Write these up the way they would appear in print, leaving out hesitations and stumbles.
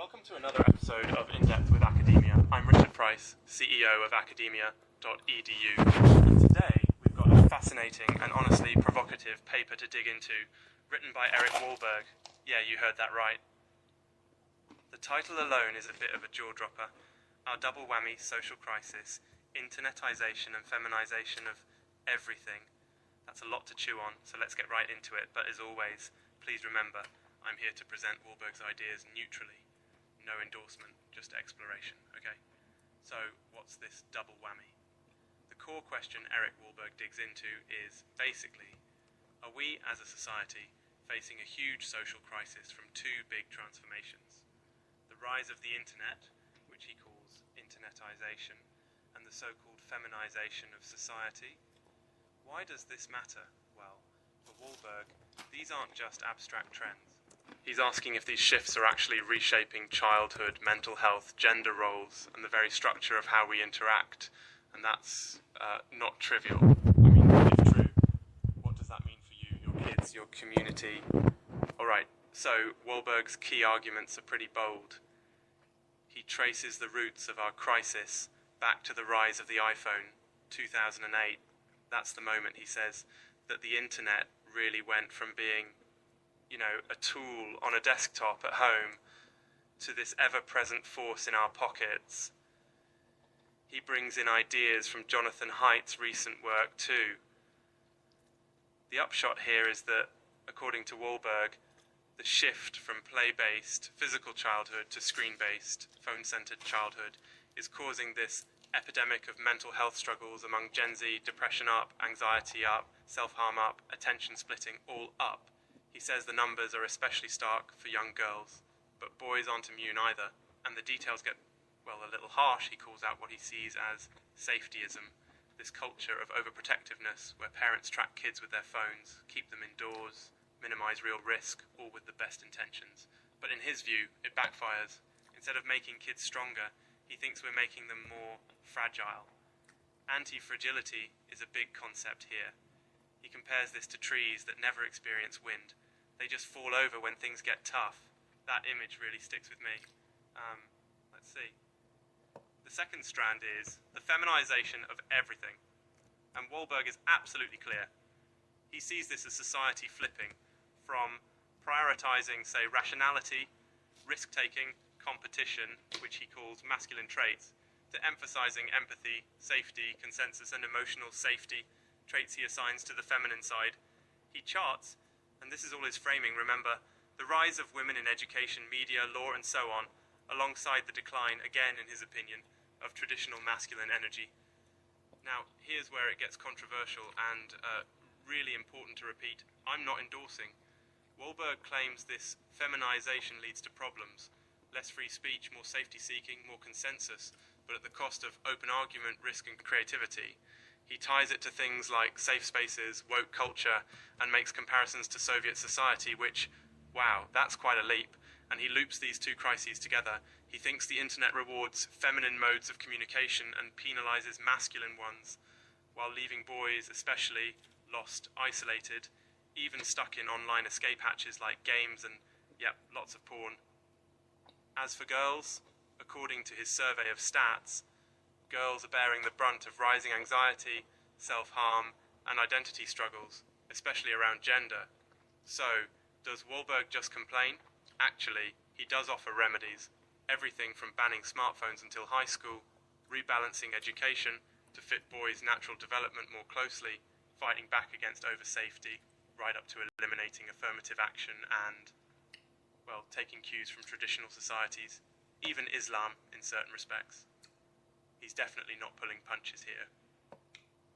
Welcome to another episode of Indepth with Academia. I'm Richard Price, CEO of academia.edu. And today we've got a fascinating and honestly provocative paper to dig into, written by Eric Wahlberg. Yeah, you heard that right. The title alone is a bit of a jaw-dropper. Our double-whammy social crisis, internetization and feminization of everything. That's a lot to chew on, so let's get right into it. But as always, please remember, I'm here to present Wahlberg's ideas neutrally. No endorsement, just exploration, okay? So, what's this double whammy? The core question Eric Wahlberg digs into is, basically, are we as a society facing a huge social crisis from two big transformations? The rise of the internet, which he calls internetization, and the so-called feminization of society. Why does this matter? Well, for Wahlberg, these aren't just abstract trends. He's asking if these shifts are actually reshaping childhood, mental health, gender roles, and the very structure of how we interact. And that's not trivial. I mean, if true, what does that mean for you, your kids, your community? Alright, so Wahlberg's key arguments are pretty bold. He traces the roots of our crisis back to the rise of the iPhone, 2008. That's the moment, he says, that the internet really went from being a tool on a desktop at home to this ever-present force in our pockets. He brings in ideas from Jonathan Haidt's recent work too. The upshot here is that, according to Wahlberg, the shift from play-based, physical childhood to screen-based, phone-centered childhood is causing this epidemic of mental health struggles among Gen Z, depression up, anxiety up, self-harm up, attention splitting all up. He says the numbers are especially stark for young girls, but boys aren't immune either, and the details get, a little harsh. He calls out what he sees as safetyism, this culture of overprotectiveness where parents track kids with their phones, keep them indoors, minimize real risk, all with the best intentions. But in his view, it backfires. Instead of making kids stronger, he thinks we're making them more fragile. Anti-fragility is a big concept here. He compares this to trees that never experience wind. They just fall over when things get tough. That image really sticks with me. Let's see. The second strand is the feminization of everything. And Wahlberg is absolutely clear. He sees this as society flipping from prioritizing, say, rationality, risk-taking, competition, which he calls masculine traits, to emphasizing empathy, safety, consensus, and emotional safety, traits he assigns to the feminine side. He charts, and this is all his framing, remember, the rise of women in education, media, law, and so on, alongside the decline, again in his opinion, of traditional masculine energy. Now, here's where it gets controversial and really important to repeat. I'm not endorsing. Wahlberg claims this feminization leads to problems. Less free speech, more safety-seeking, more consensus, but at the cost of open argument, risk, and creativity. He ties it to things like safe spaces, woke culture, and makes comparisons to Soviet society, which, wow, that's quite a leap. And he loops these two crises together. He thinks the internet rewards feminine modes of communication and penalizes masculine ones, while leaving boys, especially, lost, isolated, even stuck in online escape hatches like games and, lots of porn. As for girls, according to his survey of stats, girls are bearing the brunt of rising anxiety, self-harm, and identity struggles, especially around gender. So, does Wahlberg just complain? Actually, he does offer remedies. Everything from banning smartphones until high school, rebalancing education to fit boys' natural development more closely, fighting back against over-safety, right up to eliminating affirmative action and, taking cues from traditional societies, even Islam in certain respects. He's definitely not pulling punches here.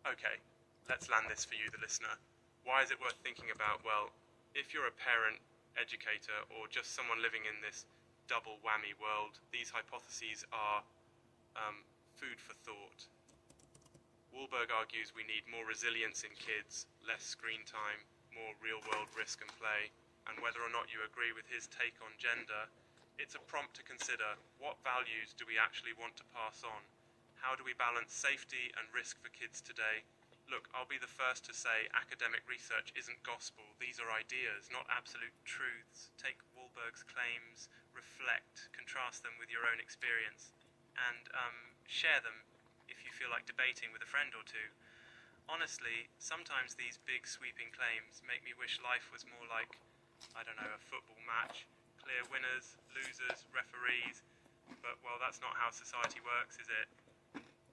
Okay, let's land this for you, the listener. Why is it worth thinking about? Well, if you're a parent, educator, or just someone living in this double whammy world, these hypotheses are food for thought. Wahlberg argues we need more resilience in kids, less screen time, more real-world risk and play, and whether or not you agree with his take on gender, it's a prompt to consider what values do we actually want to pass on. How do we balance safety and risk for kids today, Look, I'll be the first to say academic research isn't gospel. These are ideas, not absolute truths. Take Wahlberg's claims, reflect, contrast them with your own experience, and share them if you feel like debating with a friend or two. Honestly, sometimes these big sweeping claims make me wish life was more like, I don't know, a football match. Clear winners, losers, referees. But, well, that's not how society works, is it?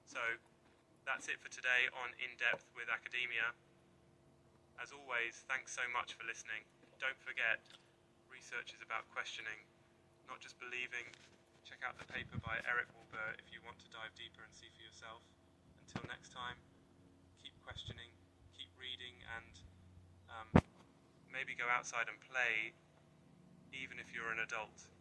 So, that's it for today on In-Depth with Academia. As always, thanks so much for listening. Don't forget, research is about questioning, not just believing. Check out the paper by Eric Wahlberg if you want to dive deeper and see for yourself. Until next time, keep questioning, keep reading, and maybe go outside and play, even if you're an adult.